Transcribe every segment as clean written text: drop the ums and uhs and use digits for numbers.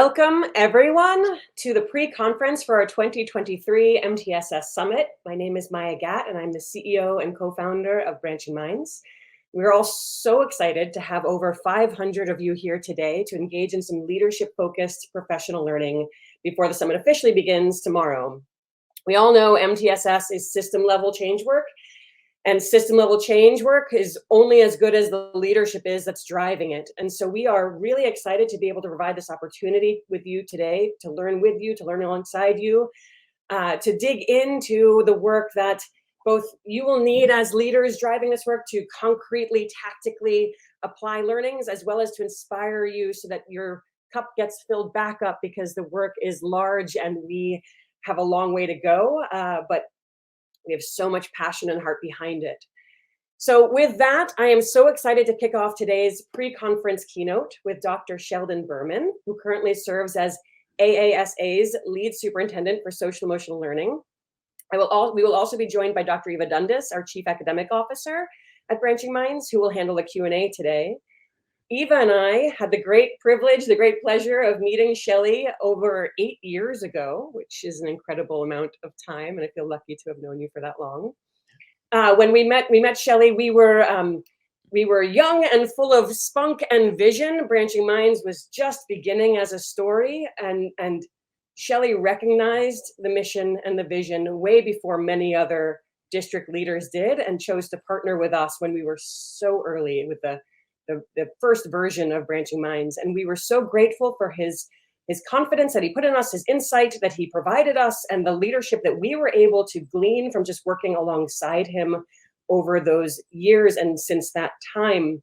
Welcome, everyone, to the pre-conference for our 2023 MTSS Summit. My name is Maya Gatt, and I'm the CEO and co-founder of Branching Minds. We're all so excited to have over 500 of you here today to engage in some leadership-focused professional learning before the summit officially begins tomorrow. We all know MTSS is system-level change work, and system-level change work is only as good as the leadership is that's driving it. And so we are really excited to be able to provide this opportunity with you today, to learn with you, to learn alongside you, to dig into the work that both you will need as leaders driving this work to concretely, tactically apply learnings, as well as to inspire you so that your cup gets filled back up, because the work is large and we have a long way to go. But we have so much passion and heart behind it. So with that, I am so excited to kick off today's pre-conference keynote with Dr. Sheldon Berman, who currently serves as AASA's lead superintendent for social emotional learning. We will also be joined by Dr. Eva Dundas, our chief academic officer at Branching Minds, who will handle the Q&A today. Eva and I had the great privilege, the great pleasure of meeting Shelley over 8 years ago, which is an incredible amount of time, and I feel lucky to have known you for that long. When we met Shelley, we were young and full of spunk and vision. Branching Minds was just beginning as a story, and Shelley recognized the mission and the vision way before many other district leaders did, and chose to partner with us when we were so early with the first version of Branching Minds. And we were so grateful for his confidence that he put in us, his insight that he provided us, and the leadership that we were able to glean from just working alongside him over those years. And since that time,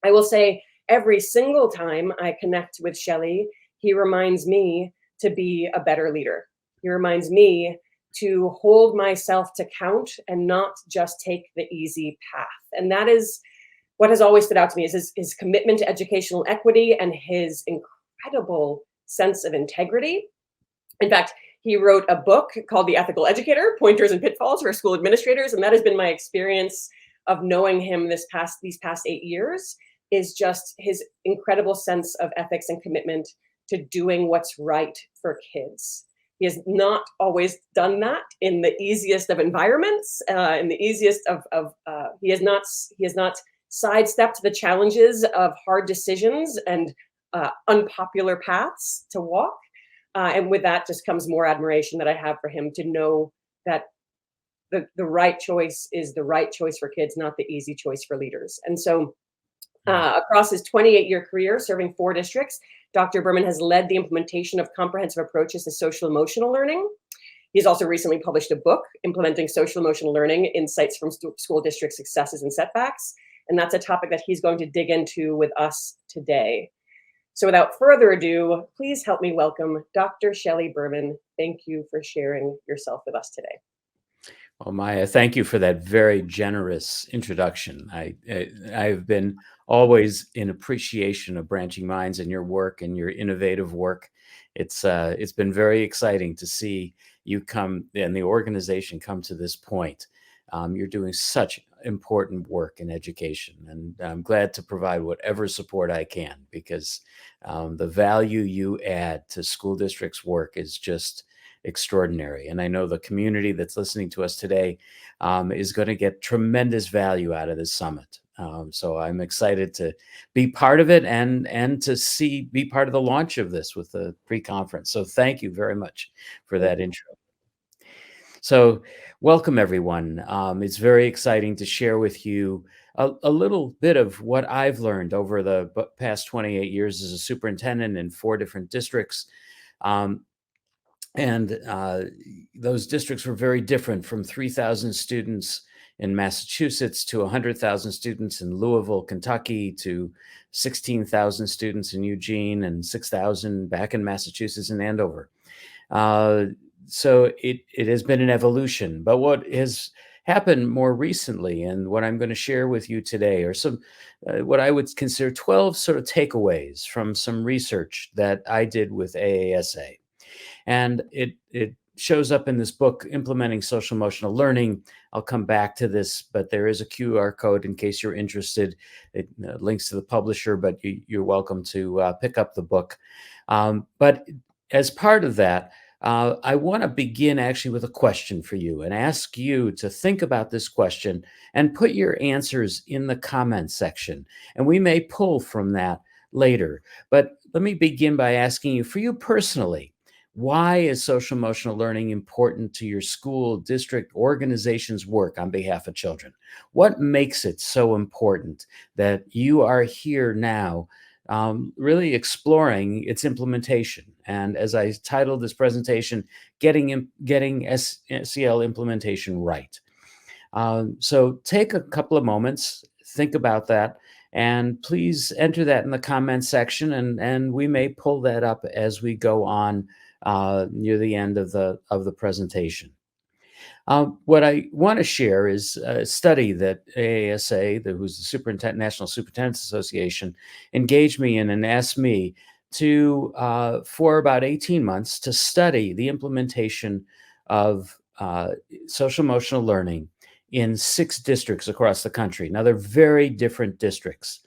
I will say every single time I connect with Shelley, he reminds me to be a better leader. He reminds me to hold myself to count and not just take the easy path. And that is what has always stood out to me, is his commitment to educational equity and his incredible sense of integrity. In fact, he wrote a book called The Ethical Educator, Pointers and Pitfalls for School Administrators. And that has been my experience of knowing him these past 8 years, is just his incredible sense of ethics and commitment to doing what's right for kids. He has not always done that in the easiest of environments, in the easiest he has not sidestepped the challenges of hard decisions and unpopular paths to walk. And with that just comes more admiration that I have for him, to know that the right choice is the right choice for kids, not the easy choice for leaders. And so across his 28-year career serving 4 districts, Dr. Berman has led the implementation of comprehensive approaches to social emotional learning. He's also recently published a book, Implementing Social Emotional Learning: Insights from School District Successes and Setbacks. And that's a topic that he's going to dig into with us today. So without further ado, please help me welcome Dr. Shelley Berman. Thank you for sharing yourself with us today. Well, Maya, thank you for that very generous introduction. I've been always in appreciation of Branching Minds and your work and your innovative work. It's been very exciting to see you come and the organization come to this point. You're doing such important work in education, and I'm glad to provide whatever support I can, because the value you add to school districts' work is just extraordinary. And I know the community that's listening to us today is going to get tremendous value out of this summit. So I'm excited to be part of it and to be part of the launch of this with the pre-conference. So thank you very much for that intro. So welcome, everyone. It's very exciting to share with you a little bit of what I've learned over the past 28 years as a superintendent in 4 different districts. Those districts were very different, from 3,000 students in Massachusetts to 100,000 students in Louisville, Kentucky, to 16,000 students in Eugene and 6,000 back in Massachusetts in Andover. So it has been an evolution. But what has happened more recently, and what I'm going to share with you today, are some what I would consider 12 sort of takeaways from some research that I did with AASA. And it shows up in this book, Implementing Social Emotional Learning. I'll come back to this, but there is a QR code in case you're interested. It links to the publisher, but you're welcome to pick up the book. But as part of that, I want to begin actually with a question for you and ask you to think about this question and put your answers in the comment section. And we may pull from that later. But let me begin by asking you, for you personally, why is social emotional learning important to your school, district, organization's work on behalf of children? What makes it so important that you are here now really exploring its implementation? And as I titled this presentation, Getting SEL Implementation Right. So take a couple of moments, think about that, and please enter that in the comments section, and we may pull that up as we go on near the end of the presentation. What I want to share is a study that AASA, who's the National Superintendents Association, engaged me in and asked me to, for about 18 months, to study the implementation of social emotional learning in 6 districts across the country. Now, they're very different districts.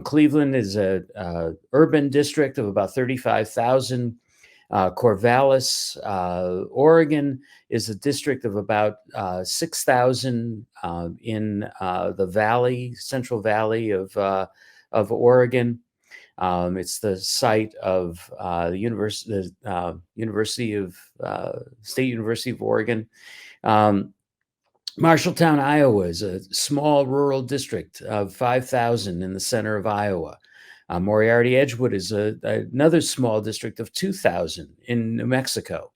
Cleveland is a urban district of about 35,000. Corvallis, Oregon is a district of about 6,000 in the valley, Central Valley of Oregon. It's the site of the State University of Oregon. Marshalltown, Iowa is a small rural district of 5,000 in the center of Iowa. Moriarty Edgewood is another small district of 2,000 in New Mexico.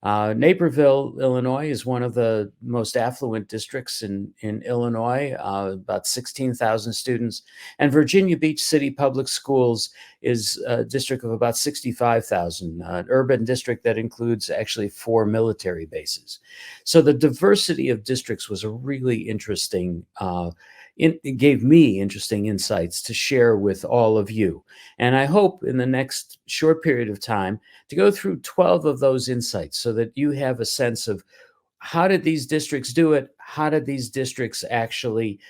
Naperville, Illinois is one of the most affluent districts in Illinois, about 16,000 students. And Virginia Beach City Public Schools is a district of about 65,000, an urban district that includes actually 4 military bases. So the diversity of districts was a really interesting it gave me interesting insights to share with all of you. And I hope in the next short period of time to go through 12 of those insights so that you have a sense of how did these districts do it? How did these districts actually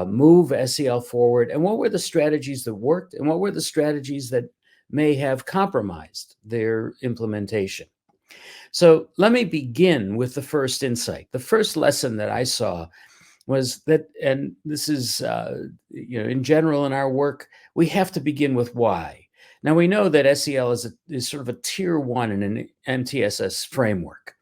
move SEL forward? And what were the strategies that worked? And what were the strategies that may have compromised their implementation? So let me begin with the first insight. The first lesson that I saw was that, and this is, in general in our work, we have to begin with why. Now, we know that SEL is sort of a tier 1 in an MTSS framework.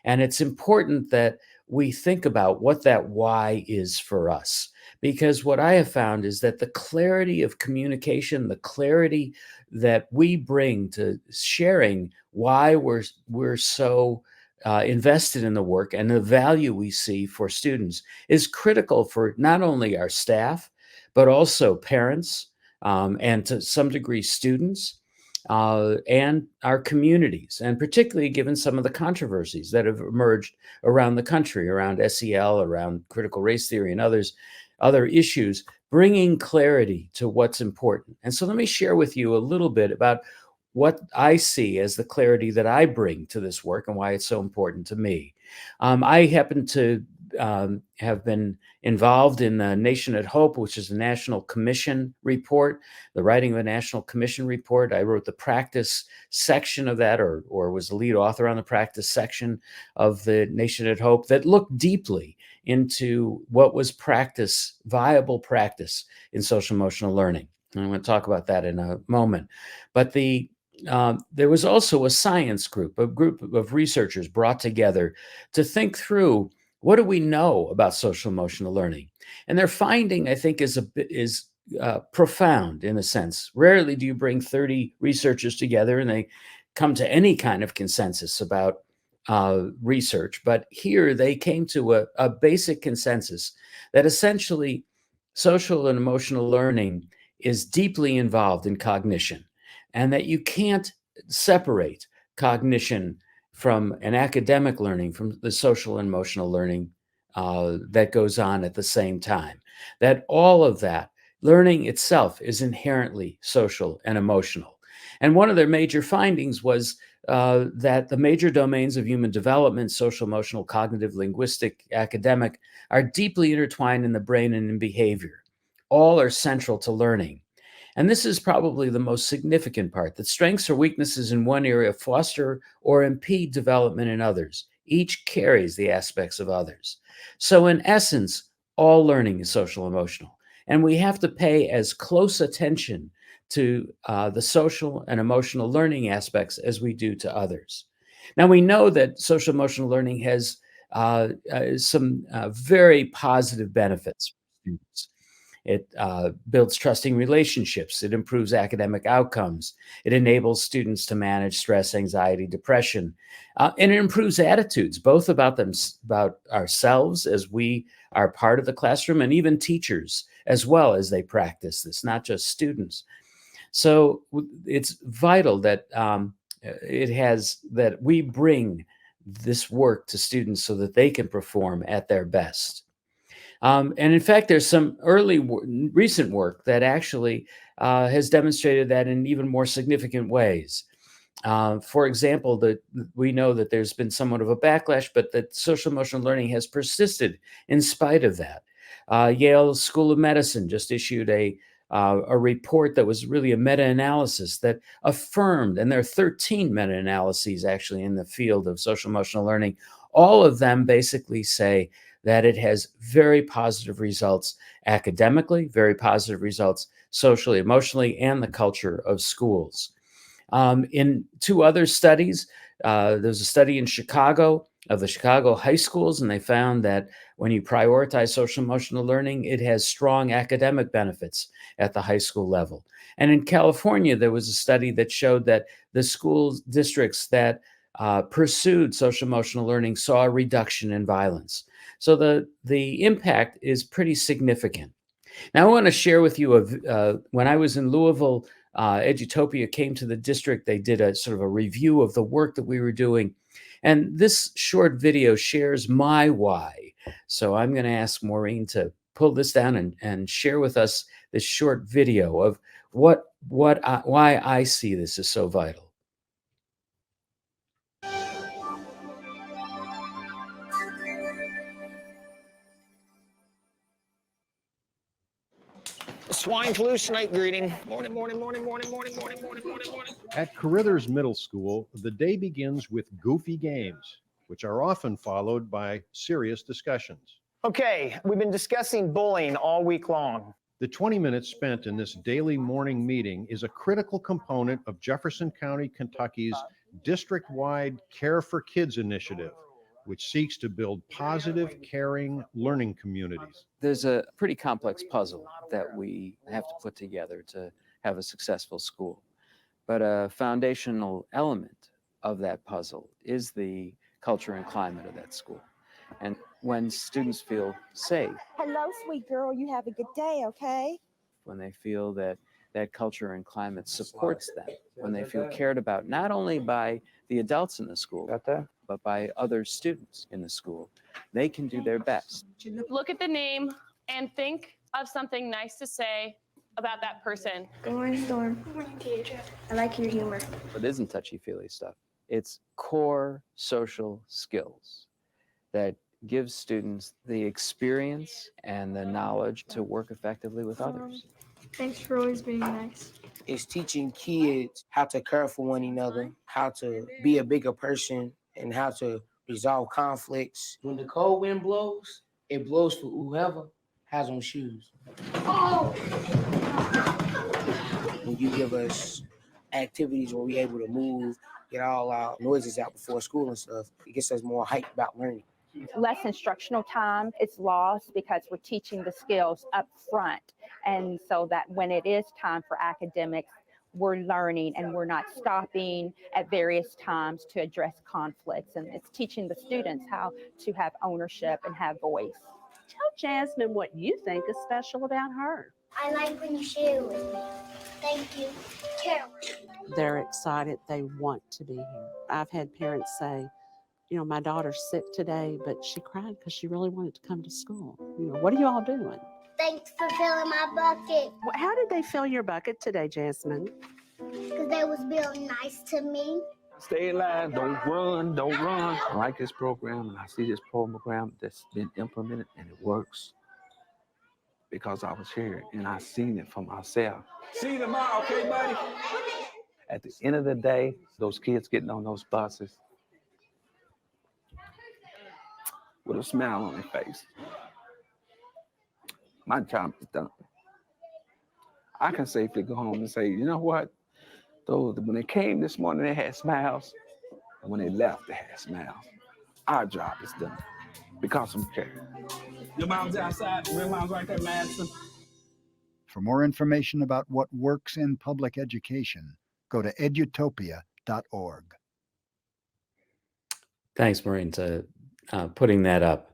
And it's important that we think about what that why is for us. Because what I have found is that the clarity of communication, the clarity that we bring to sharing why we're so invested in the work and the value we see for students is critical for not only our staff, but also parents and to some degree students and our communities, and particularly given some of the controversies that have emerged around the country, around SEL, around critical race theory and other issues, bringing clarity to what's important. And so let me share with you a little bit about what I see as the clarity that I bring to this work and why it's so important to me. I happen to have been involved in the Nation at Hope, which is a National Commission report, the writing of a National Commission report. I wrote the practice section of that, or was the lead author on the practice section of the Nation at Hope that looked deeply into what was viable practice in social emotional learning. And I'm going to talk about that in a moment. But there was also a science group, a group of researchers brought together to think through what do we know about social emotional learning. And their finding, I think, is profound in a sense. Rarely do you bring 30 researchers together and they come to any kind of consensus about research. But here they came to a basic consensus that essentially social and emotional learning is deeply involved in cognition, and that you can't separate cognition from an academic learning from the social and emotional learning that goes on at the same time. That all of that learning itself is inherently social and emotional. And one of their major findings was that the major domains of human development, social, emotional, cognitive, linguistic, academic, are deeply intertwined in the brain and in behavior. All are central to learning. And this is probably the most significant part, that strengths or weaknesses in one area foster or impede development in others. Each carries the aspects of others. So in essence, all learning is social emotional. And we have to pay as close attention to the social and emotional learning aspects as we do to others. Now, we know that social emotional learning has some very positive benefits for students. It builds trusting relationships. It improves academic outcomes. It enables students to manage stress, anxiety, depression, and it improves attitudes, both about ourselves as we are part of the classroom, and even teachers as well as they practice this, not just students. So it's vital that that we bring this work to students so that they can perform at their best. And in fact, there's some recent work that actually has demonstrated that in even more significant ways. For example, we know that there's been somewhat of a backlash, but that social emotional learning has persisted in spite of that. Yale School of Medicine just issued a report that was really a meta-analysis that affirmed, and there are 13 meta-analyses actually in the field of social emotional learning. All of them basically say that it has very positive results academically, very positive results socially, emotionally, and the culture of schools. In two other studies, there's a study in Chicago of the Chicago high schools, and they found that when you prioritize social emotional learning, it has strong academic benefits at the high school level. And in California, there was a study that showed that the school districts that pursued social emotional learning saw a reduction in violence. So the impact is pretty significant. Now, I want to share with you when I was in Louisville, Edutopia came to the district. They did a sort of a review of the work that we were doing. And this short video shares my why. So I'm going to ask Maureen to pull this down and share with us this short video of why I see this as so vital. Swine flu snake greeting. Morning, morning, morning, morning, morning, morning, morning, morning, morning. At Carithers Middle School, the day begins with goofy games, which are often followed by serious discussions. Okay, we've been discussing bullying all week long. The 20 minutes spent in this daily morning meeting is a critical component of Jefferson County, Kentucky's district-wide Care for Kids initiative, which seeks to build positive, caring learning communities. There's a pretty complex puzzle that we have to put together to have a successful school. But a foundational element of that puzzle is the culture and climate of that school. And when students feel safe. Hello, sweet girl. You have a good day, okay? When they feel that that culture and climate supports them, when they feel cared about, not only by the adults in the school, but by other students in the school, they can do their best. Look at the name and think of something nice to say about that person. Good morning, Storm. Good morning, teacher. I like your humor. It isn't touchy-feely stuff. It's core social skills that gives students the experience and the knowledge to work effectively with others. Thanks for always being nice. It's teaching kids how to care for one another, how to be a bigger person, and how to resolve conflicts. When the cold wind blows, it blows for whoever has on shoes. Oh! When you give us activities where we're able to move, get all our noises out before school and stuff, it gets us more hyped about learning. Less instructional time is lost because we're teaching the skills up front. And so that when it is time for academics, we're learning and we're not stopping at various times to address conflicts. And it's teaching the students how to have ownership and have voice. Tell Jasmine what you think is special about her. I like when you share with me. Thank you, Carol. They're excited. They want to be here. I've had parents say, you know, my daughter's sick today, but she cried because she really wanted to come to school. You know, what are you all doing? Thanks for filling my bucket. How did they fill your bucket today, Jasmine? Because they was being nice to me. Stay in line, don't run, don't run. I like this program, and I see this program that's been implemented, and it works because I was here and I seen it for myself. See you tomorrow, okay, buddy? At the end of the day, those kids getting on those buses with a smile on their face. My job is done. I can safely go home and say, you know what? When they came this morning, they had smiles. And when they left, they had smiles. Our job is done because I'm caring. Your mom's outside. Your mom's right there, Madison. For more information about what works in public education, go to edutopia.org. Thanks, Maureen, to putting that up.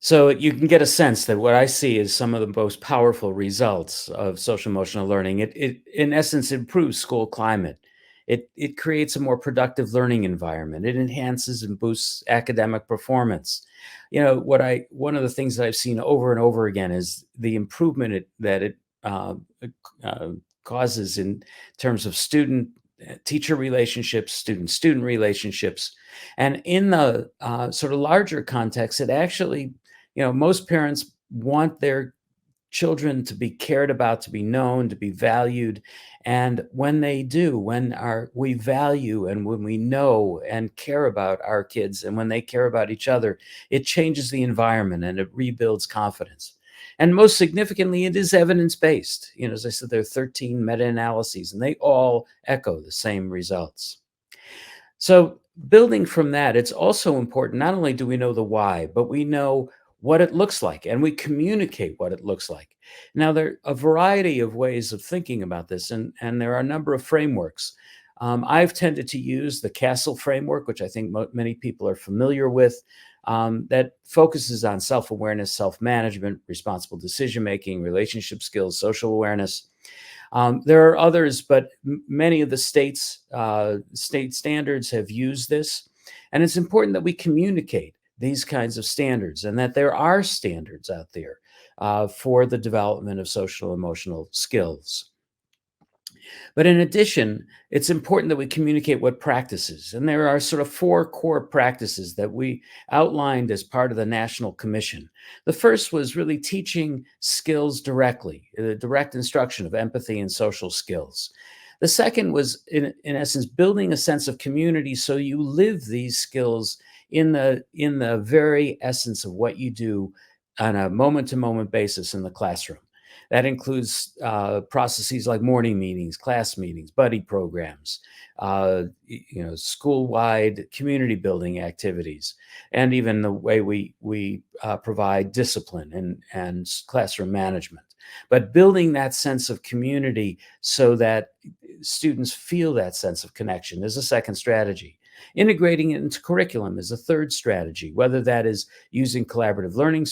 So you can get a sense that what I see is some of the most powerful results of social emotional learning. It in essence improves school climate. It creates a more productive learning environment. It enhances and boosts academic performance. You know, one of the things that I've seen over and over again is the improvement that it causes in terms of student-teacher relationships, student-student relationships. And in the sort of larger context, it actually, you know, most parents want their children to be cared about, to be known, to be valued. And when they do, we value and when we know and care about our kids and when they care about each other, it changes the environment and it rebuilds confidence. And most significantly, it is evidence-based. You know, as I said, there are 13 meta-analyses and they all echo the same results. So building from that, it's also important, not only do we know the why, but we know what it looks like, and we communicate what it looks like. Now, there are a variety of ways of thinking about this, and there are a number of frameworks. I've tended to use the CASTLE framework, which I think many people are familiar with, that focuses on self-awareness, self-management, responsible decision-making, relationship skills, social awareness. There are others, but many of the state standards have used this, and it's important that we communicate these kinds of standards and that there are standards out there for the development of social emotional skills. But in addition, it's important that we communicate what practices, and there are sort of 4 core practices that we outlined as part of the National Commission. The first was really teaching skills directly, the direct instruction of empathy and social skills. The second was, in essence, building a sense of community so you live these skills in the very essence of what you do on a moment-to-moment basis in the classroom. That includes processes like morning meetings, class meetings, buddy programs, school-wide community building activities, and even the way we provide discipline and classroom management. But building that sense of community so that students feel that sense of connection is a second strategy. Integrating it into curriculum is a third strategy, whether that is using collaborative learning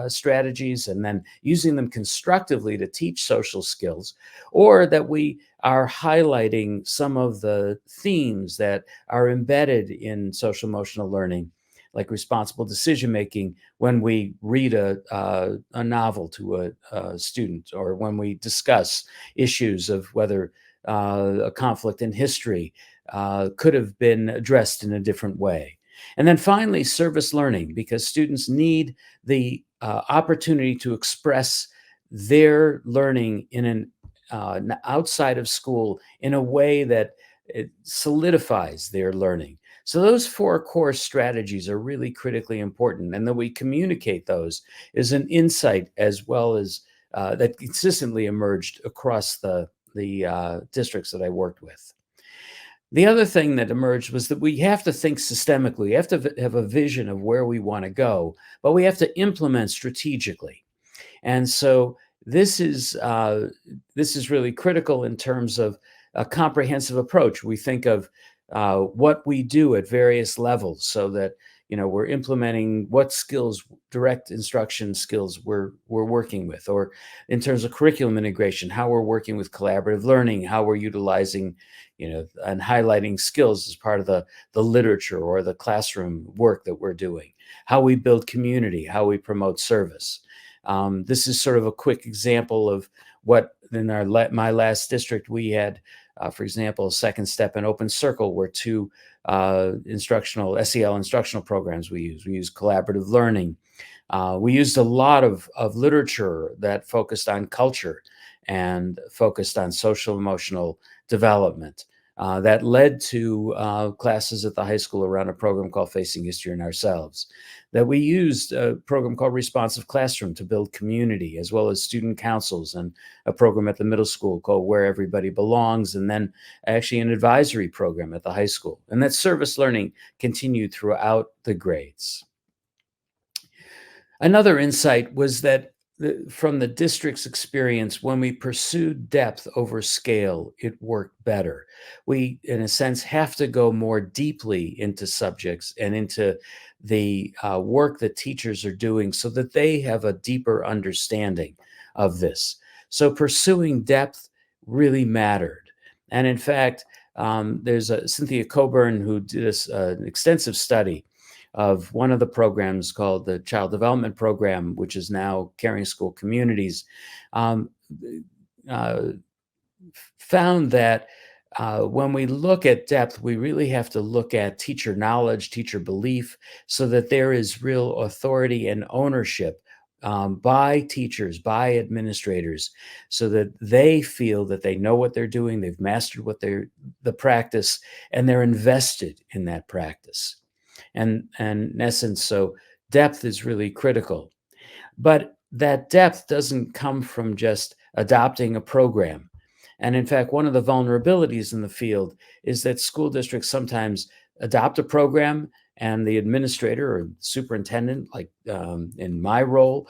strategies and then using them constructively to teach social skills, or that we are highlighting some of the themes that are embedded in social emotional learning, like responsible decision-making when we read a novel to a student, or when we discuss issues of whether a conflict in history could have been addressed in a different way. And then finally, service learning, because students need the opportunity to express their learning in an outside of school in a way that it solidifies their learning. So those 4 core strategies are really critically important, and that we communicate those is an insight as well as that consistently emerged across the districts that I worked with. The other thing that emerged was that we have to think systemically. We have to have a vision of where we want to go, but we have to implement strategically. And so this is really critical in terms of a comprehensive approach. We think of what we do at various levels so that, you know, we're implementing what skills, direct instruction skills we're working with, or in terms of curriculum integration, how we're working with collaborative learning, how we're utilizing, you know, and highlighting skills as part of the literature or the classroom work that we're doing, how we build community, how we promote service. This is sort of a quick example of what in my last district we had For example, Second Step and Open Circle were two SEL instructional programs we use. We use collaborative learning. We used a lot of literature that focused on culture and focused on social emotional development. That led to classes at the high school around a program called Facing History and Ourselves. That we used a program called Responsive Classroom to build community, as well as student councils, and a program at the middle school called Where Everybody Belongs, and then actually an advisory program at the high school. And that service learning continued throughout the grades. Another insight was that from the district's experience, when we pursued depth over scale, it worked better. We, in a sense, have to go more deeply into subjects and into the work that teachers are doing so that they have a deeper understanding of this. So pursuing depth really mattered. And in fact, there's Cynthia Coburn who did an extensive study of one of the programs called the Child Development Program, which is now Caring School Communities, found that when we look at depth, we really have to look at teacher knowledge, teacher belief, so that there is real authority and ownership by teachers, by administrators, so that they feel that they know what they're doing, they've mastered the practice, and they're invested in that practice. And in essence, so depth is really critical. But that depth doesn't come from just adopting a program. And in fact, one of the vulnerabilities in the field is that school districts sometimes adopt a program and the administrator or superintendent, like in my role,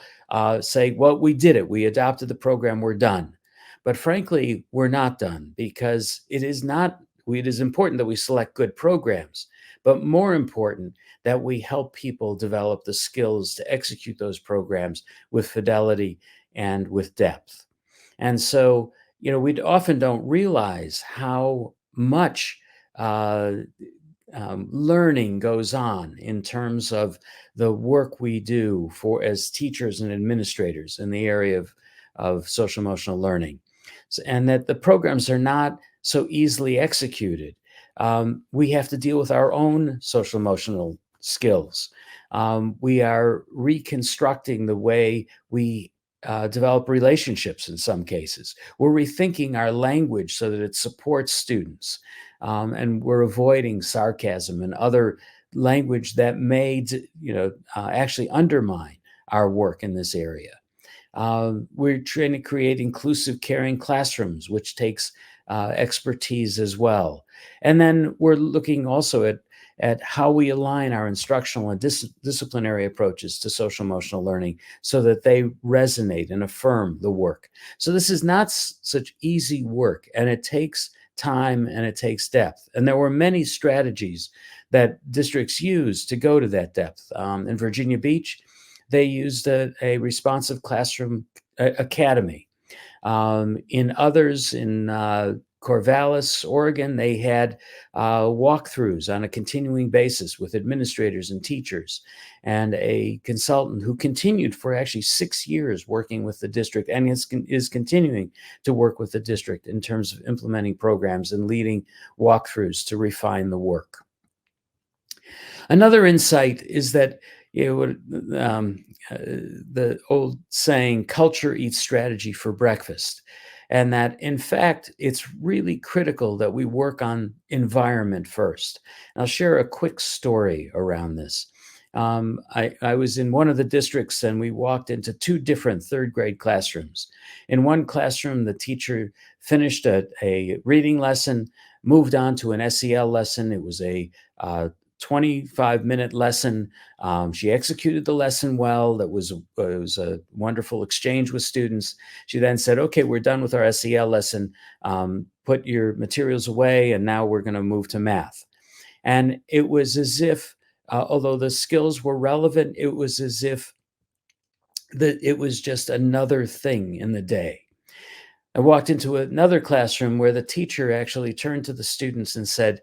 say, well, we did it. We adopted the program. We're done. But frankly, we're not done, because it is important that we select good programs, but more important that we help people develop the skills to execute those programs with fidelity and with depth. And so, we often don't realize how much learning goes on in terms of the work we do as teachers and administrators in the area of social emotional learning, and that the programs are not so easily executed. We have to deal with our own social emotional skills. We are reconstructing the way we develop relationships in some cases. We're rethinking our language so that it supports students. And we're avoiding sarcasm and other language that may, actually undermine our work in this area. We're trying to create inclusive, caring classrooms, which takes expertise as well. And then we're looking also at how we align our instructional and disciplinary approaches to social emotional learning so that they resonate and affirm the work. So this is not such easy work, and it takes time and it takes depth. And there were many strategies that districts used to go to that depth. In Virginia Beach, they used a responsive classroom academy. In others, in Corvallis, Oregon, they had walkthroughs on a continuing basis with administrators and teachers, and a consultant who continued for actually 6 years working with the district, and is continuing to work with the district in terms of implementing programs and leading walkthroughs to refine the work. Another insight is that the old saying, culture eats strategy for breakfast. And that, in fact, it's really critical that we work on environment first. And I'll share a quick story around this. I was in one of the districts, and we walked into 2 different third grade classrooms. In one classroom, the teacher finished a reading lesson, moved on to an SEL lesson. It was a 25-minute lesson. She executed the lesson well. It was a wonderful exchange with students. She then said, okay, we're done with our SEL lesson. Put your materials away, and now we're going to move to math. And it was as if, although the skills were relevant, it was as if it was just another thing in the day. I walked into another classroom where the teacher actually turned to the students and said,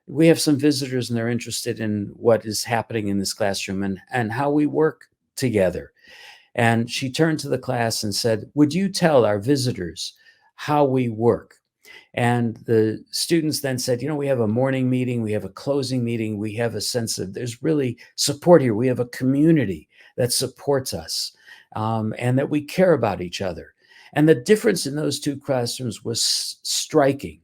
we have some visitors and they're interested in what is happening in this classroom and how we work together. And she turned to the class and said, would you tell our visitors how we work? And the students then said, you know, we have a morning meeting, we have a closing meeting, we have a sense of there's really support here. We have a community that supports us, and that we care about each other. And the difference in those two classrooms was striking.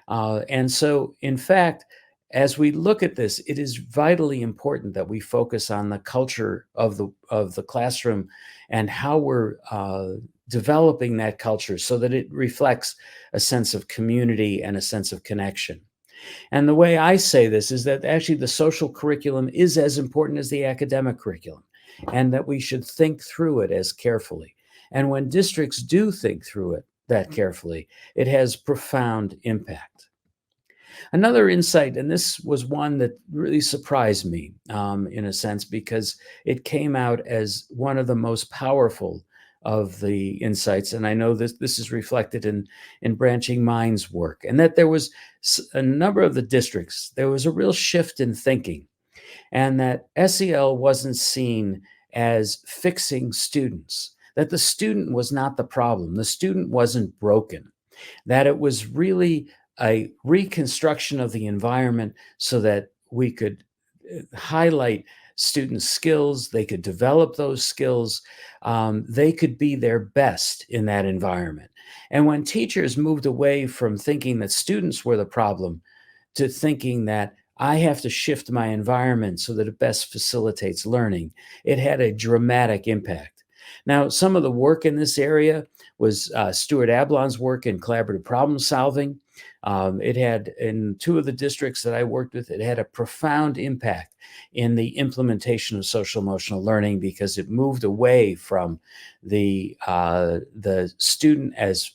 And so, in fact, as we look at this, it is vitally important that we focus on the culture of the classroom and how we're developing that culture so that it reflects a sense of community and a sense of connection. And the way I say this is that actually the social curriculum is as important as the academic curriculum, and that we should think through it as carefully. And when districts do think through it that carefully, it has profound impact. Another insight, and this was one that really surprised me in a sense, because it came out as one of the most powerful of the insights. And I know this is reflected in Branching Minds work, and that there was a number of the districts, there was a real shift in thinking, and that SEL wasn't seen as fixing students, that the student was not the problem, the student wasn't broken, that it was really a reconstruction of the environment so that we could highlight students' skills, they could develop those skills, they could be their best in that environment. And when teachers moved away from thinking that students were the problem to thinking that I have to shift my environment so that it best facilitates learning, it had a dramatic impact. Now, some of the work in this area was Stuart Ablon's work in collaborative problem solving. It had, in two of the districts that I worked with, it had a profound impact in the implementation of social emotional learning, because it moved away from the student as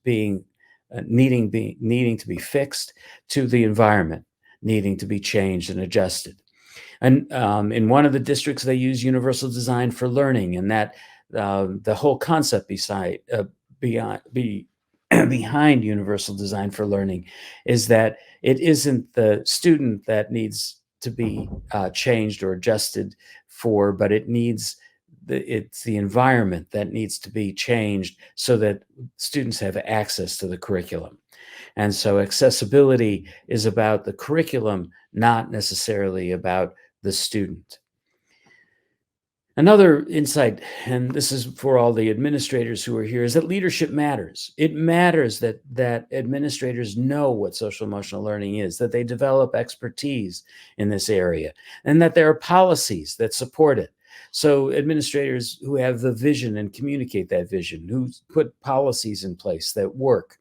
being needing to be fixed to the environment needing to be changed and adjusted. And in one of the districts, they use universal design for learning, and that the whole concept behind universal design for learning is that it isn't the student that needs to be changed or adjusted for, but it's the environment that needs to be changed so that students have access to the curriculum. And so accessibility is about the curriculum, not necessarily about the student. Another insight, and this is for all the administrators who are here, is that leadership matters. It matters that administrators know what social emotional learning is, that they develop expertise in this area, and that there are policies that support it. So administrators who have the vision and communicate that vision, who put policies in place that work,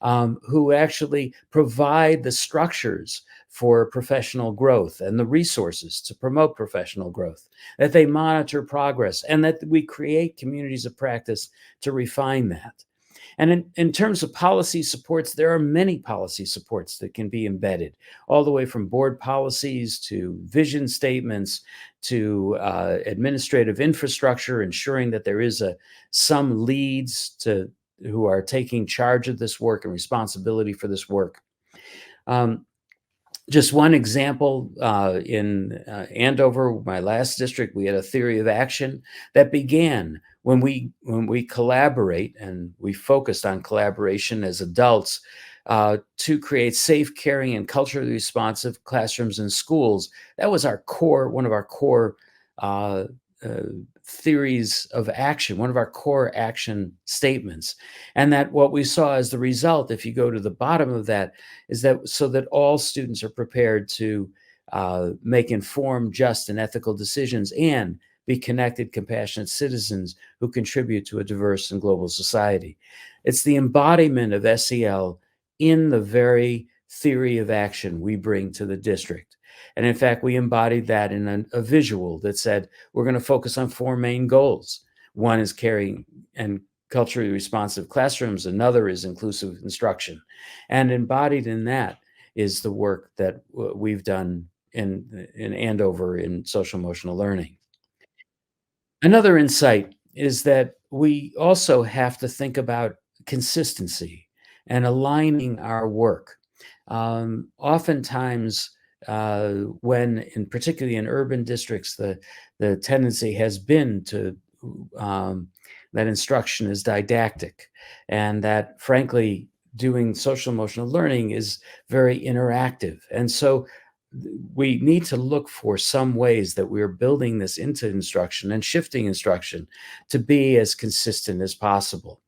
who actually provide the structures for professional growth and the resources to promote professional growth, that they monitor progress, and that we create communities of practice to refine that. And in terms of policy supports, there are many policy supports that can be embedded, all the way from board policies to vision statements to administrative infrastructure, ensuring that there is some leads who are taking charge of this work and responsibility for this work. Just one example, in Andover, my last district, we had a theory of action that began when we collaborate, and we focused on collaboration as adults to create safe, caring, and culturally responsive classrooms and schools. That was one of our core theories of action, one of our core action statements. And that what we saw as the result, if you go to the bottom of that, is that so that all students are prepared to make informed, just, and ethical decisions and be connected, compassionate citizens who contribute to a diverse and global society. It's the embodiment of SEL in the very theory of action we bring to the district. And in fact, we embodied that in a visual that said, we're going to focus on four main goals. One is caring and culturally responsive classrooms. Another is inclusive instruction. And embodied in that is the work that we've done in Andover in social emotional learning. Another insight is that we also have to think about consistency and aligning our work. Oftentimes, particularly in urban districts, the tendency has been to that instruction is didactic, and that frankly doing social emotional learning is very interactive. And so we need to look for some ways that we're building this into instruction and shifting instruction to be as consistent as possible.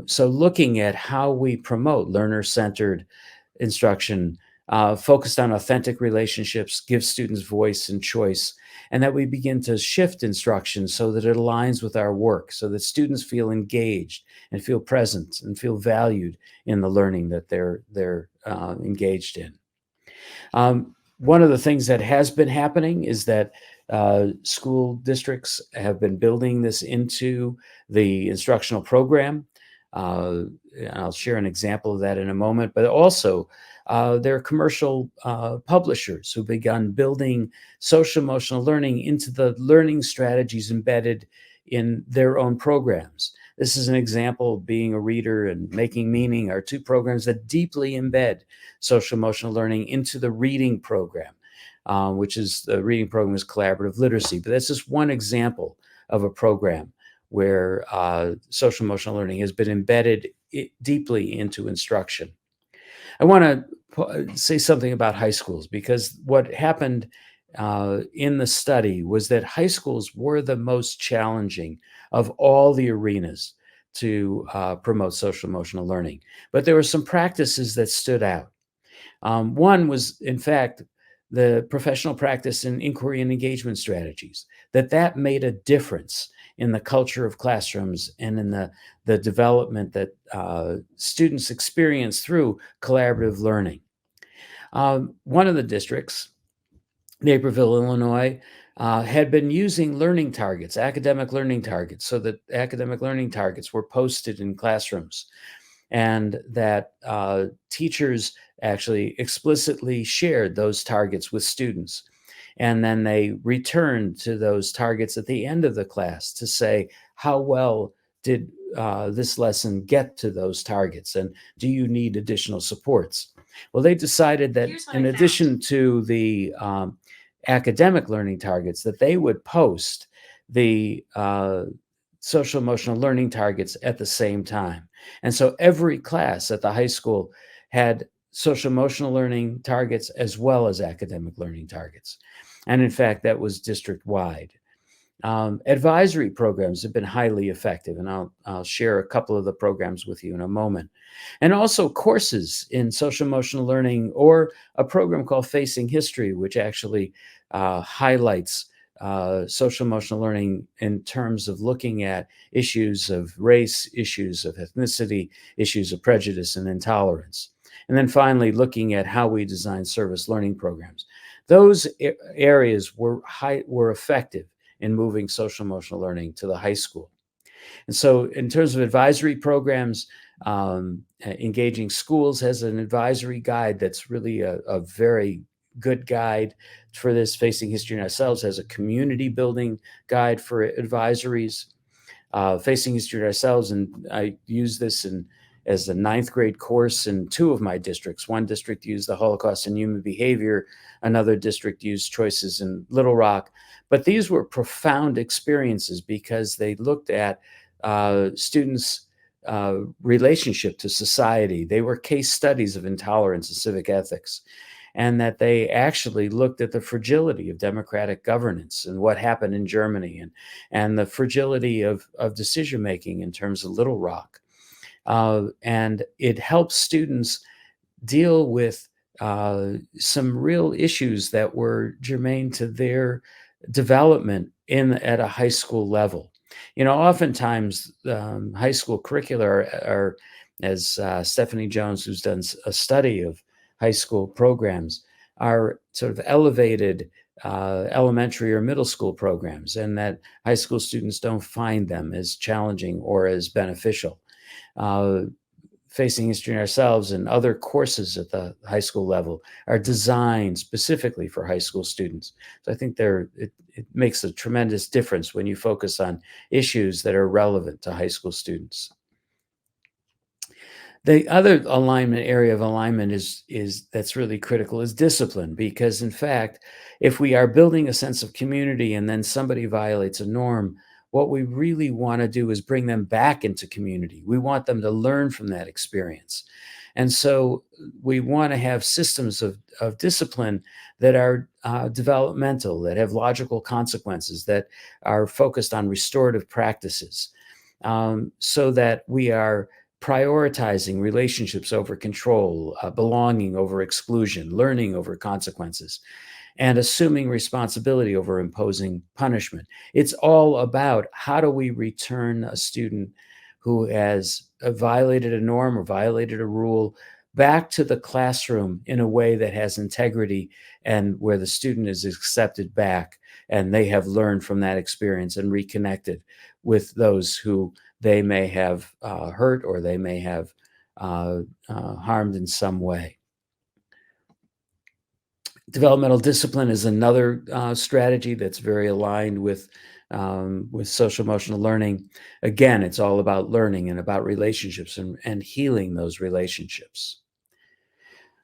So looking at how we promote learner-centered instruction, focused on authentic relationships, give students voice and choice, and that we begin to shift instruction so that it aligns with our work, so that students feel engaged and feel present and feel valued in the learning that they're engaged in. One of the things that has been happening is that school districts have been building this into the instructional program. And I'll share an example of that in a moment, but also there are commercial publishers who've begun building social emotional learning into the learning strategies embedded in their own programs. This is an example. Being a Reader and Making Meaning are two programs that deeply embed social emotional learning into the reading program, which is the reading program is collaborative literacy. But that's just one example of a program where social emotional learning has been embedded deeply into instruction. I want to say something about high schools, because what happened in the study was that high schools were the most challenging of all the arenas to promote social emotional learning. But there were some practices that stood out. One was, in fact, the professional practice in inquiry and engagement strategies, that made a difference in the culture of classrooms and in the development that students experience through collaborative learning. One of the districts, Naperville, Illinois, had been using learning targets, academic learning targets, so that academic learning targets were posted in classrooms, and that teachers actually explicitly shared those targets with students. And then they returned to those targets at the end of the class to say, how well did this lesson get to those targets? And do you need additional supports? Well, they decided that in addition to the academic learning targets, that they would post the social emotional learning targets at the same time. And so every class at the high school had social emotional learning targets as well as academic learning targets. And in fact, that was district-wide. Advisory programs have been highly effective, and I'll share a couple of the programs with you in a moment. And also courses in social emotional learning, or a program called Facing History, which actually highlights social emotional learning in terms of looking at issues of race, issues of ethnicity, issues of prejudice and intolerance. And then finally, looking at how we design service learning programs. Those areas were effective in moving social emotional learning to the high school. And so in terms of advisory programs, Engaging Schools has an advisory guide that's really a very good guide for this. Facing History and Ourselves has a community building guide for advisories. Facing History and Ourselves, and I use this as a 9th grade course in 2 of my districts. One district used the Holocaust and Human Behavior. Another district used Choices in Little Rock. But these were profound experiences because they looked at students' relationship to society. They were case studies of intolerance and civic ethics, and that they actually looked at the fragility of democratic governance and what happened in Germany, and the fragility of decision-making in terms of Little Rock. And it helps students deal with some real issues that were germane to their development at a high school level. You know, oftentimes high school curricula are as Stephanie Jones, who's done a study of high school programs, are sort of elevated elementary or middle school programs, and that high school students don't find them as challenging or as beneficial. Facing History and Ourselves and other courses at the high school level are designed specifically for high school students. So I think it makes a tremendous difference when you focus on issues that are relevant to high school students. The other area of alignment is that's really critical is discipline, because in fact, if we are building a sense of community and then somebody violates a norm, what we really want to do is bring them back into community. We want them to learn from that experience. And so we want to have systems of discipline that are developmental, that have logical consequences, that are focused on restorative practices, so that we are prioritizing relationships over control, belonging over exclusion, learning over consequences, and assuming responsibility over imposing punishment. It's all about how do we return a student who has violated a norm or violated a rule back to the classroom in a way that has integrity and where the student is accepted back and they have learned from that experience and reconnected with those who they may have hurt or they may have harmed in some way. Developmental discipline is another strategy that's very aligned with social emotional learning. Again, it's all about learning and about relationships and healing those relationships.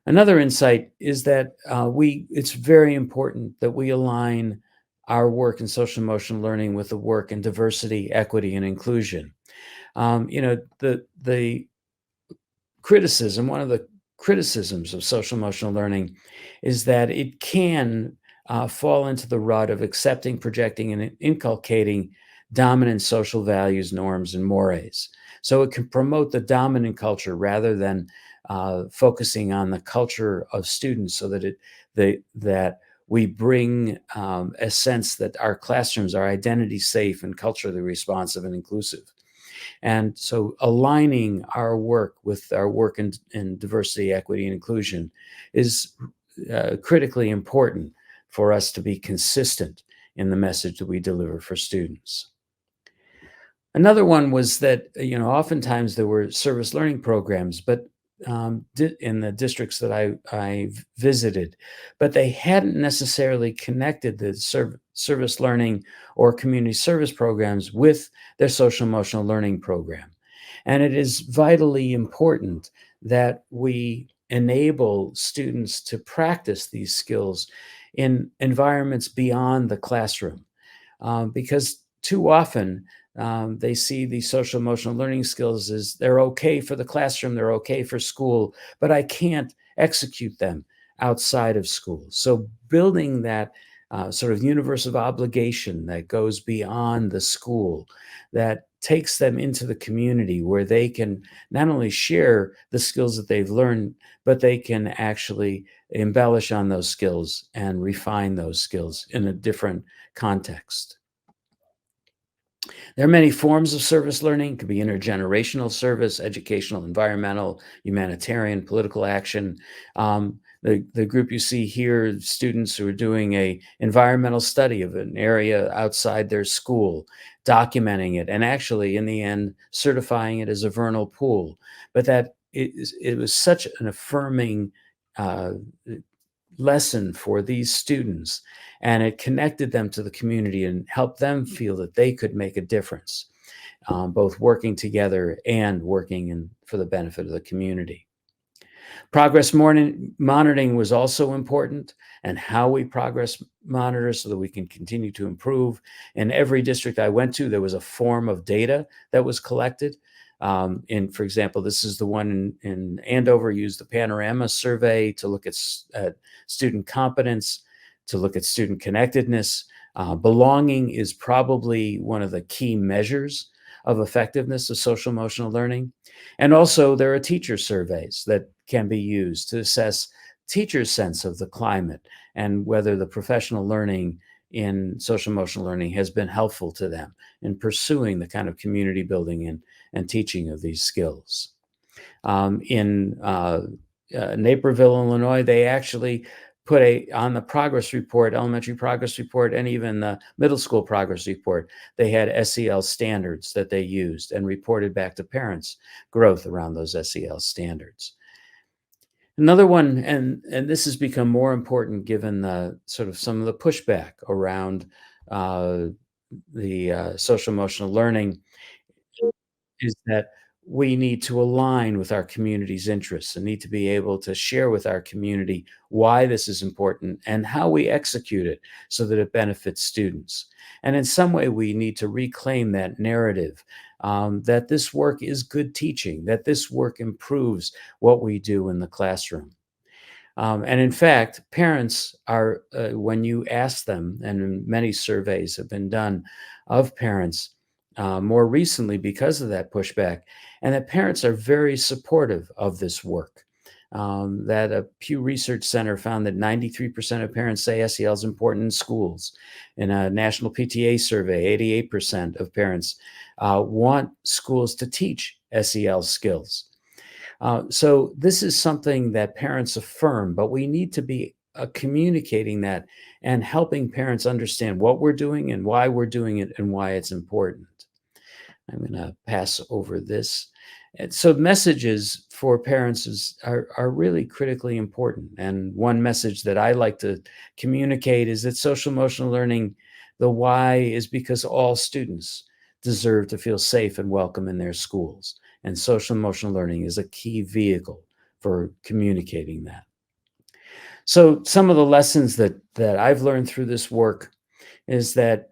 Another insight is that it's very important that we align our work in social emotional learning with the work in diversity, equity, and inclusion. The criticism, one of the criticisms of social emotional learning is that it can fall into the rut of accepting, projecting, and inculcating dominant social values, norms, and mores. So it can promote the dominant culture rather than focusing on the culture of students, so that that we bring a sense that our classrooms are identity safe and culturally responsive and inclusive. And so aligning our work with our work in diversity, equity, and inclusion is critically important for us to be consistent in the message that we deliver for students. Another one was that, oftentimes there were service learning programs, but in the districts that I visited, but they hadn't necessarily connected the service learning or community service programs with their social emotional learning program. And it is vitally important that we enable students to practice these skills in environments beyond the classroom, because too often they see these social emotional learning skills as they're okay for the classroom, they're okay for school, but I can't execute them outside of school. So building that sort of universe of obligation that goes beyond the school, that takes them into the community where they can not only share the skills that they've learned, but they can actually embellish on those skills and refine those skills in a different context. There are many forms of service learning. It could be intergenerational service, educational, environmental, humanitarian, political action. The group you see here, students who are doing a environmental study of an area outside their school, documenting it, and actually, in the end, certifying it as a vernal pool. But it was such an affirming lesson for these students, and it connected them to the community and helped them feel that they could make a difference, both working together and working for the benefit of the community. Progress monitoring was also important, and how we progress monitor so that we can continue to improve. In every district I went to, there was a form of data that was collected. For example, this is the one in Andover, used the Panorama survey to look at student competence, to look at student connectedness. Belonging is probably one of the key measures of effectiveness of social emotional learning. And also there are teacher surveys that can be used to assess teachers' sense of the climate and whether the professional learning in social emotional learning has been helpful to them in pursuing the kind of community building and teaching of these skills. In Naperville, Illinois, they actually put on the progress report, elementary progress report, and even the middle school progress report, they had SEL standards that they used and reported back to parents growth around those SEL standards. Another one, and this has become more important given the sort of some of the pushback around the social emotional learning, is that we need to align with our community's interests and need to be able to share with our community why this is important and how we execute it so that it benefits students. And in some way, we need to reclaim that narrative that this work is good teaching, that this work improves what we do in the classroom. And in fact, parents are, when you ask them, and many surveys have been done of parents more recently because of that pushback, and that parents are very supportive of this work. That a Pew Research Center found that 93% of parents say SEL is important in schools. In a national PTA survey, 88% of parents want schools to teach SEL skills. So this is something that parents affirm, but we need to be communicating that and helping parents understand what we're doing and why we're doing it and why it's important. I'm going to pass over this. And so messages for parents are really critically important. And one message that I like to communicate is that social emotional learning, the why is because all students deserve to feel safe and welcome in their schools. And social emotional learning is a key vehicle for communicating that. So some of the lessons that I've learned through this work is that,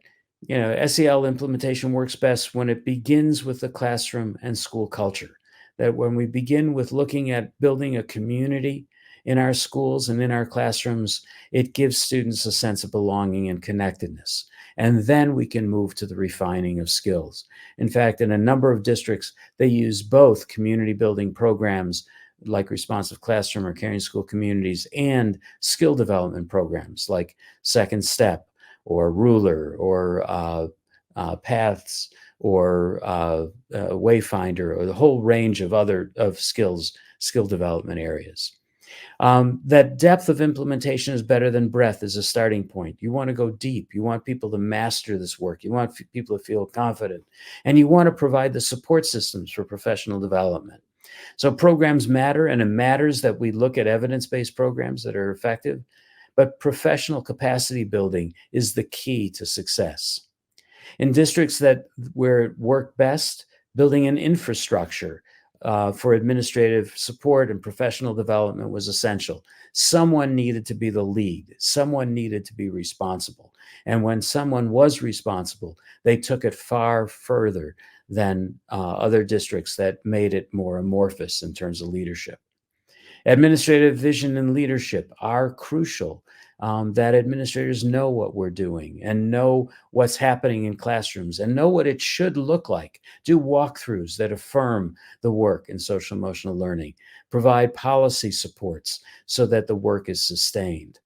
SEL implementation works best when it begins with the classroom and school culture. That when we begin with looking at building a community in our schools and in our classrooms, it gives students a sense of belonging and connectedness. And then we can move to the refining of skills. In fact, in a number of districts, they use both community building programs like responsive classroom or caring school communities and skill development programs like Second Step or Ruler or Paths or Wayfinder, or the whole range of other skill development areas. That depth of implementation is better than breadth as a starting point. You want to go deep. You want people to master this work. You want people to feel confident. And you want to provide the support systems for professional development. So programs matter, and it matters that we look at evidence-based programs that are effective, but professional capacity building is the key to success. In districts where it worked best, building an infrastructure for administrative support and professional development was essential. Someone needed to be the lead. Someone needed to be responsible. And when someone was responsible, they took it far further than other districts that made it more amorphous in terms of leadership. Administrative vision and leadership are crucial. That administrators know what we're doing and know what's happening in classrooms and know what it should look like. Do walkthroughs that affirm the work in social emotional learning. Provide policy supports so that the work is sustained.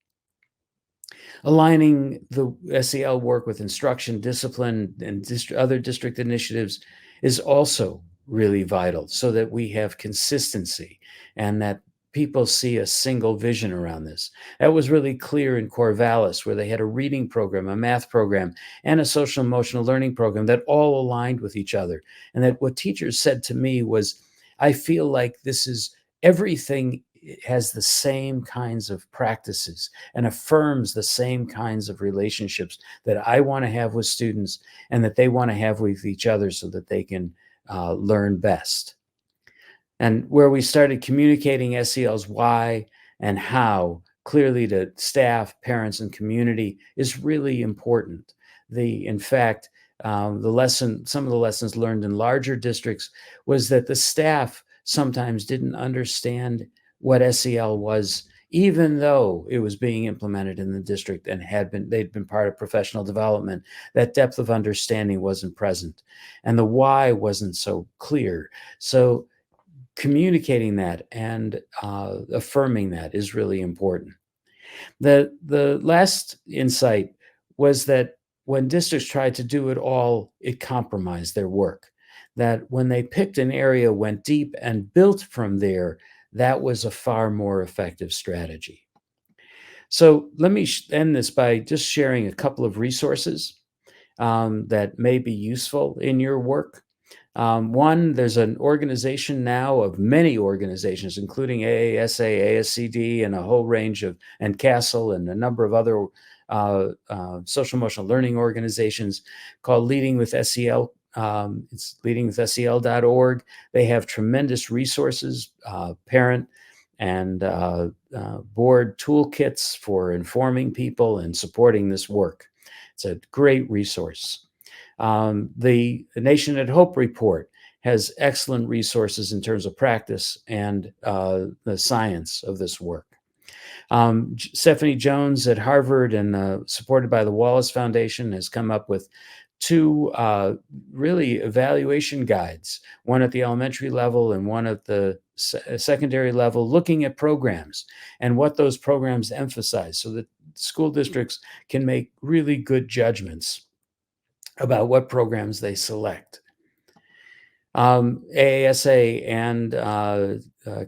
Aligning the SEL work with instruction, discipline, and other district initiatives is also really vital so that we have consistency and that people see a single vision around this. That was really clear in Corvallis, where they had a reading program, a math program, and a social emotional learning program that all aligned with each other. And that what teachers said to me was, I feel like this is everything has the same kinds of practices and affirms the same kinds of relationships that I want to have with students and that they want to have with each other so that they can learn best. And where we started communicating SEL's why and how clearly to staff, parents, and community is really important. In fact, some of the lessons learned in larger districts was that the staff sometimes didn't understand what SEL was, even though it was being implemented in the district and they'd been part of professional development. That depth of understanding wasn't present, and the why wasn't so clear. So communicating that and affirming that is really important. The last insight was that when districts tried to do it all, it compromised their work. That when they picked an area, went deep, and built from there, that was a far more effective strategy. So let me end this by just sharing a couple of resources that may be useful in your work. One, there's an organization now of many organizations, including AASA, ASCD, and a whole range and CASEL and a number of other social emotional learning organizations called Leading with SEL It's leadingwithsel.org. They have tremendous resources, parent and board toolkits for informing people and supporting this work. It's a great resource. The Nation at Hope report has excellent resources in terms of practice and the science of this work. Stephanie Jones at Harvard and supported by the Wallace Foundation has come up with two really evaluation guides, one at the elementary level and one at the secondary level, looking at programs and what those programs emphasize so that school districts can make really good judgments about what programs they select. AASA and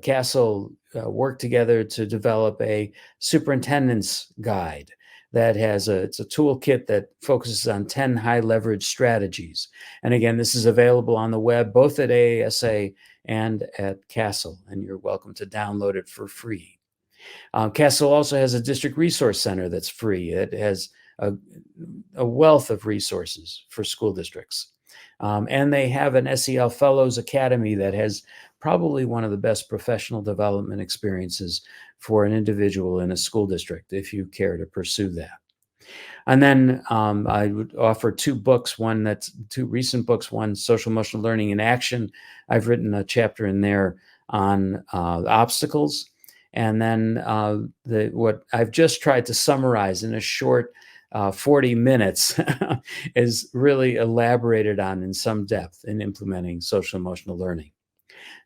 Castle work together to develop a superintendent's guide that it's a toolkit that focuses on 10 high leverage strategies. And again, this is available on the web, both at AASA and at Castle, and you're welcome to download it for free. Castle also has a district resource center that's free. It has a wealth of resources for school districts. And they have an SEL Fellows Academy that has probably one of the best professional development experiences for an individual in a school district, if you care to pursue that. And then I would offer two recent books, one, Social Emotional Learning in Action. I've written a chapter in there on obstacles. And then what I've just tried to summarize in a short 40 minutes is really elaborated on in some depth in implementing social emotional learning.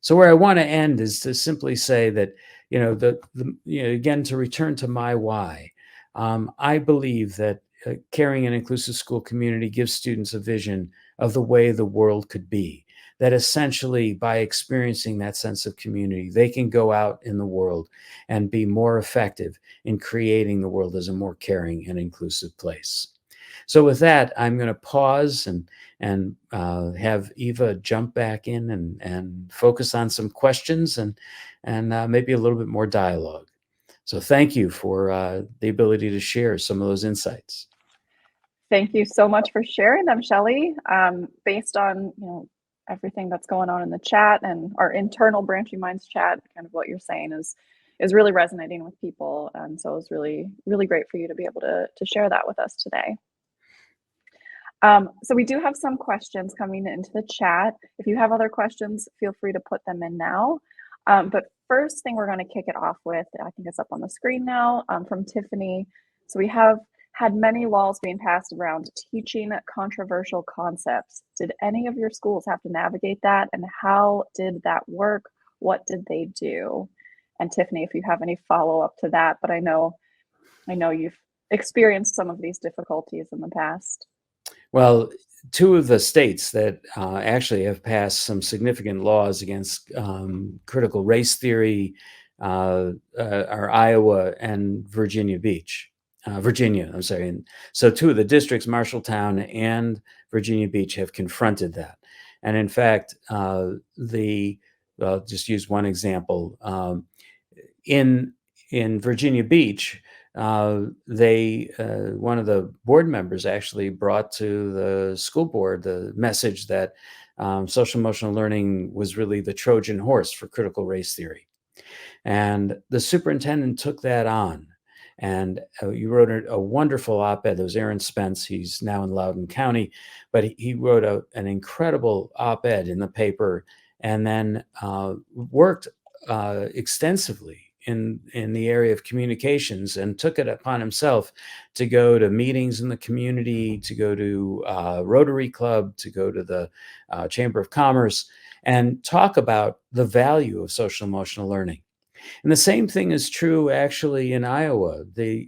So where I want to end is to simply say that, again, to return to my why, I believe that caring and inclusive school community gives students a vision of the way the world could be, that essentially by experiencing that sense of community, they can go out in the world and be more effective in creating the world as a more caring and inclusive place. So with that, I'm going to pause and have Eva jump back in and focus on some questions and maybe a little bit more dialogue. So thank you for the ability to share some of those insights. Thank you so much for sharing them, Shelley. Based on everything that's going on in the chat and our internal Branching Minds chat, kind of what you're saying is really resonating with people. So it was really, really great for you to be able to share that with us today. So we do have some questions coming into the chat. If you have other questions, feel free to put them in now. But first thing we're going to kick it off with, I think it's up on the screen now, from Tiffany. So we have had many laws being passed around teaching controversial concepts. Did any of your schools have to navigate that? And how did that work? What did they do? And Tiffany, if you have any follow-up to that, but I know you've experienced some of these difficulties in the past. Well, two of the states that actually have passed some significant laws against critical race theory are Iowa and Virginia. I'm sorry. And so two of the districts, Marshalltown and Virginia Beach, have confronted that. And in fact, I'll just use one example. In Virginia Beach, one of the board members actually brought to the school board the message that social emotional learning was really the Trojan horse for critical race theory. And the superintendent took that on. And you wrote a wonderful op-ed. It was Aaron Spence. He's now in Loudoun County, but he wrote an incredible op-ed in the paper and then worked extensively in the area of communications and took it upon himself to go to meetings in the community, to go to Rotary Club, to go to the Chamber of Commerce and talk about the value of social emotional learning. And the same thing is true actually in Iowa. The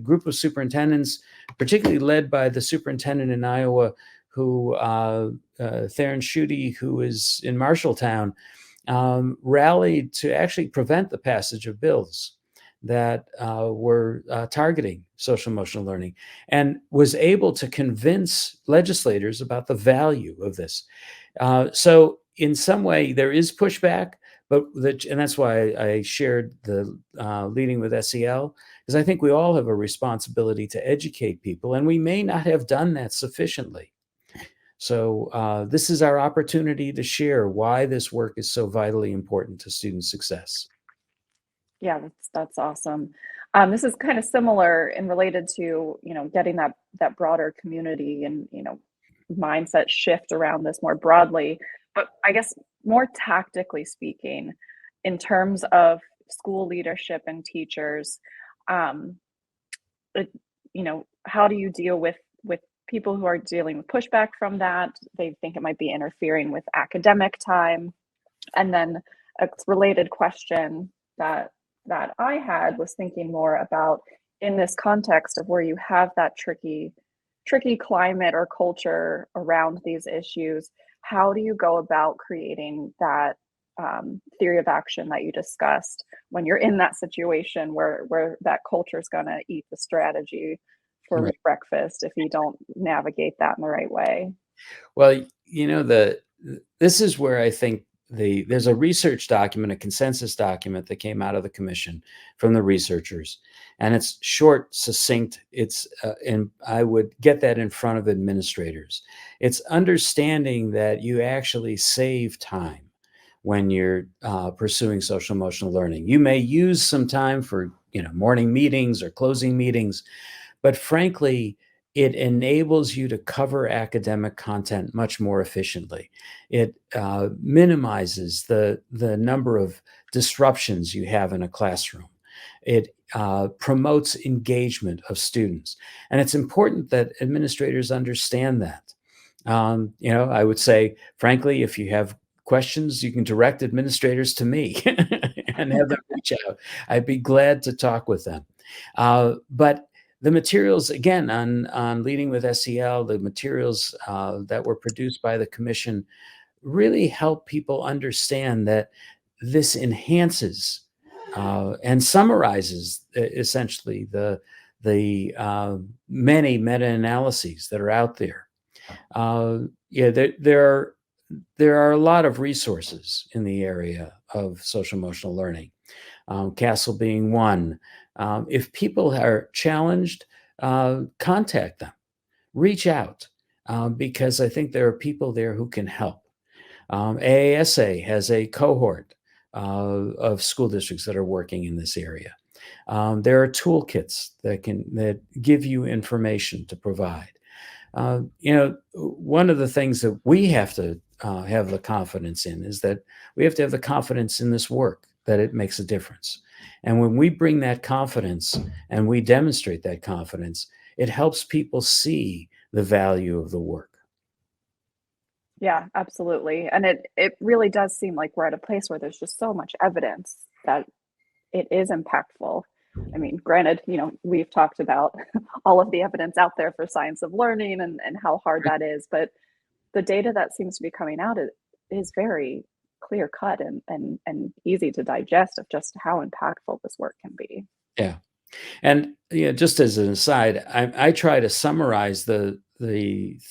group of superintendents, particularly led by the superintendent in Iowa, who Theron Schutte, who is in Marshalltown, rallied to actually prevent the passage of bills that were targeting social emotional learning, and was able to convince legislators about the value of this. So in some way, there is pushback. And that's why I shared the Leading with SEL, because I think we all have a responsibility to educate people, and we may not have done that sufficiently. So this is our opportunity to share why this work is so vitally important to student success. Yeah, that's awesome. This is kind of similar and related to, getting that broader community and, mindset shift around this more broadly. But I guess more tactically speaking, in terms of school leadership and teachers, um, how do you deal with people who are dealing with pushback from that? They think it might be interfering with academic time. And then a related question that I had was thinking more about, in this context of where you have that tricky climate or culture around these issues, how do you go about creating that theory of action that you discussed when you're in that situation where that culture is going to eat the strategy for Right. breakfast if you don't navigate that in the right way? Well, this is where I think there's a research document, a consensus document that came out of the commission from the researchers, and it's short, succinct. And I would get that in front of administrators. It's understanding that you actually save time when you're pursuing social emotional learning. You may use some time for morning meetings or closing meetings, but frankly, it enables you to cover academic content much more efficiently. It minimizes the number of disruptions you have in a classroom. It promotes engagement of students. And it's important that administrators understand that. I would say, frankly, if you have questions, you can direct administrators to me and have them reach out. I'd be glad to talk with them. But the materials, again, on Leading with SEL, the materials that were produced by the commission really help people understand that this enhances and summarizes essentially the many meta-analyses that are out there. There are a lot of resources in the area of social emotional learning. Castle being one. If people are challenged, contact them, reach out, because I think there are people there who can help. AASA has a cohort of school districts that are working in this area. There are toolkits that give you information to provide. One of the things that we have to have the confidence in is that we have to have the confidence in this work, that it makes a difference. And when we bring that confidence and we demonstrate that confidence, it helps people see the value of the work. Yeah, absolutely. And it really does seem like we're at a place where there's just so much evidence that it is impactful. I mean, granted, we've talked about all of the evidence out there for science of learning and how hard that is, but the data that seems to be coming out is very clear cut and easy to digest of just how impactful this work can be. Yeah. And just as an aside, I try to summarize the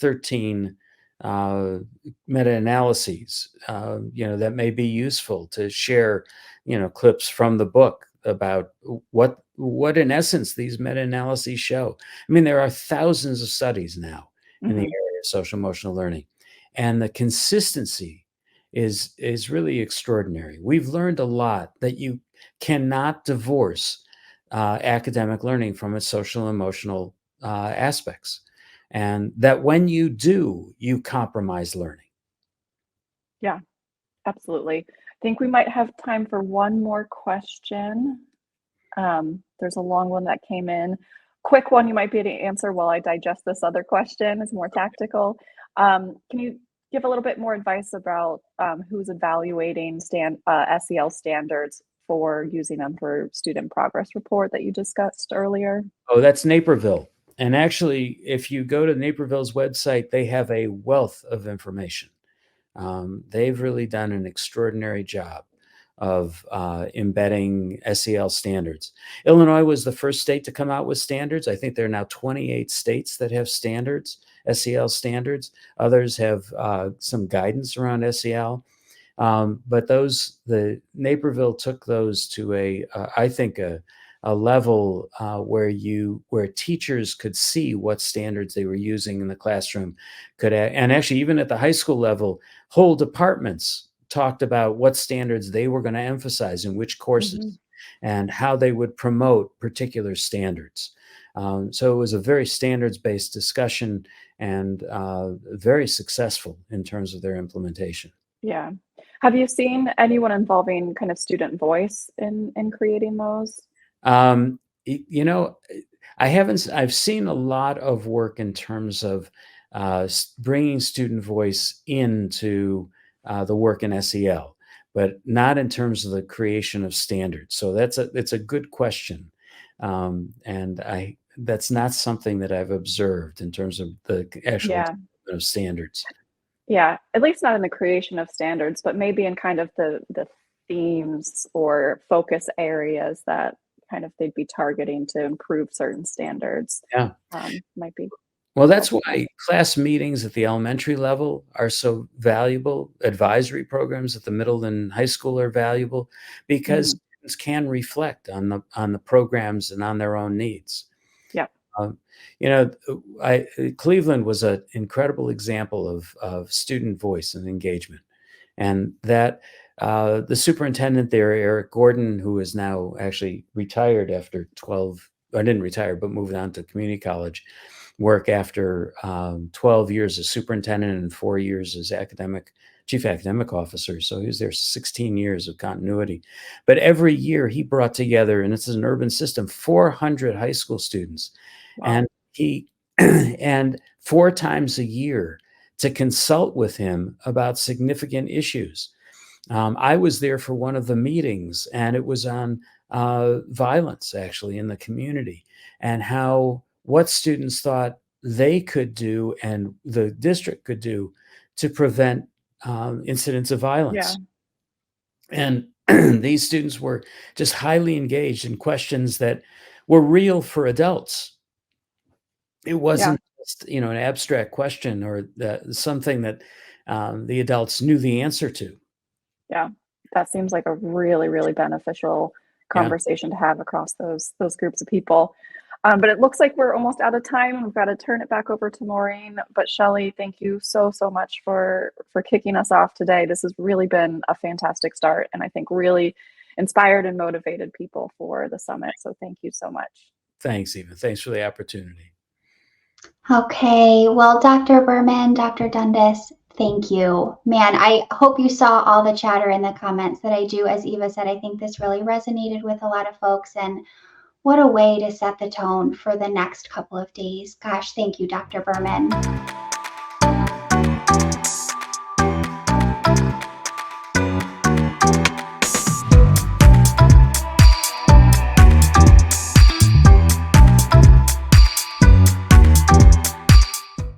13 meta-analyses, that may be useful to share, clips from the book about what in essence these meta-analyses show. I mean, there are thousands of studies now in the area of social emotional learning, and the consistency is really extraordinary. We've learned a lot that you cannot divorce academic learning from its social and emotional aspects. And that when you do, you compromise learning. Yeah, absolutely. I think we might have time for one more question. There's a long one that came in. Quick one you might be able to answer while I digest this other question. It's more tactical. Can you give a little bit more advice about who's evaluating SEL standards for using them for student progress report that you discussed earlier? Oh, that's Naperville. And actually, if you go to Naperville's website, they have a wealth of information. They've really done an extraordinary job of embedding SEL standards. Illinois was the first state to come out with standards. I think there are now 28 states that have standards, SEL standards. Others have some guidance around SEL. But the Naperville took those to I think a a level where teachers could see what standards they were using in the classroom, and actually even at the high school level, whole departments talked about what standards they were going to emphasize in which courses and how they would promote particular standards. So it was a very standards-based discussion and very successful in terms of their implementation. Yeah. Have you seen anyone involving kind of student voice in creating those? You know, I've seen a lot of work in terms of bringing student voice into the work in SEL, but not in terms of the creation of standards. So it's a good question. And that's not something that I've observed in terms of the actual development of standards. Yeah, at least not in the creation of standards, but maybe in kind of the themes or focus areas that kind of they'd be targeting to improve certain standards. Yeah. Might be. Well, that's why class meetings at the elementary level are so valuable. Advisory programs at the middle and high school are valuable because students can reflect on the programs and on their own needs. Yeah. You know, Cleveland was an incredible example of student voice and engagement, and that the superintendent there, Eric Gordon, who is now actually retired after 12, or didn't retire, but moved on to community college work after 12 years as superintendent and 4 years as chief academic officer. So he was there 16 years of continuity. But every year he brought together, and it's an urban system, 400 high school students. Wow. And he, and 4 times a year to consult with him about significant issues. I was there for one of the meetings, and it was on violence actually in the community, and what students thought they could do and the district could do to prevent incidents of violence. Yeah. And these students were just highly engaged in questions that were real for adults. It wasn't just, an abstract question or something that the adults knew the answer to. Yeah, that seems like a really, really beneficial conversation to have across those groups of people. But it looks like we're almost out of time. We've got to turn it back over to Maureen. But Shelley, thank you so much for kicking us off today. This has really been a fantastic start, and I think really inspired and motivated people for the summit. So thank you so much. Thanks, Eva. Thanks for the opportunity. Okay, well, Dr. Berman, Dr. Dundas, thank you. Man, I hope you saw all the chatter in the comments that I do. As Eva said, I think this really resonated with a lot of folks, and what a way to set the tone for the next couple of days. Gosh, thank you, Dr. Berman.